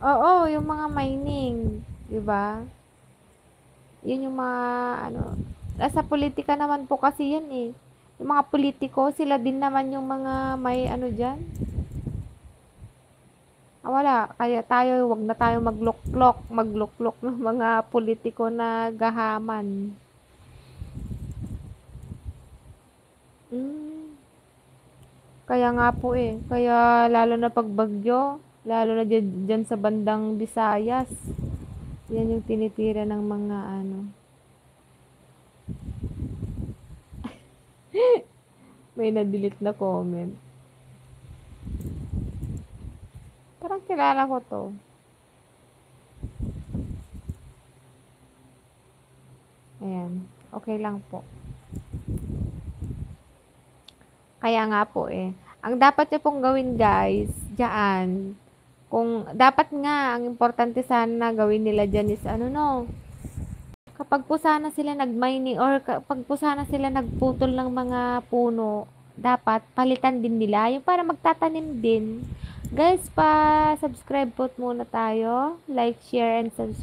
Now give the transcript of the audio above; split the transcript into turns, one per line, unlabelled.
Oo, yung mga mining, 'di ba? Yun yung mga ano, nasa politika naman po kasi yan eh. Yung mga politiko, sila din naman yung mga may ano diyan. Wala, kaya tayo, wag na tayo magluklok ng mga politiko na gahaman. Mm, kaya nga po eh. Kaya lalo na pag bagyo, lalo na dyan sa bandang Visayas, yan yung tinitira ng mga ano. May na-delete na comment. Parang kilala ko to. Ayan. Okay lang po. Kaya nga po eh. Ang dapat nyo pong gawin guys, dyan, kung dapat nga, ang importante sana gawin nila dyan is ano no, kapag po sana sila nag-mining or kapag po sana sila nagputol ng mga puno, dapat palitan din nila, yung para magtatanim din. Guys, pa subscribe po muna tayo, like, share, and subscribe.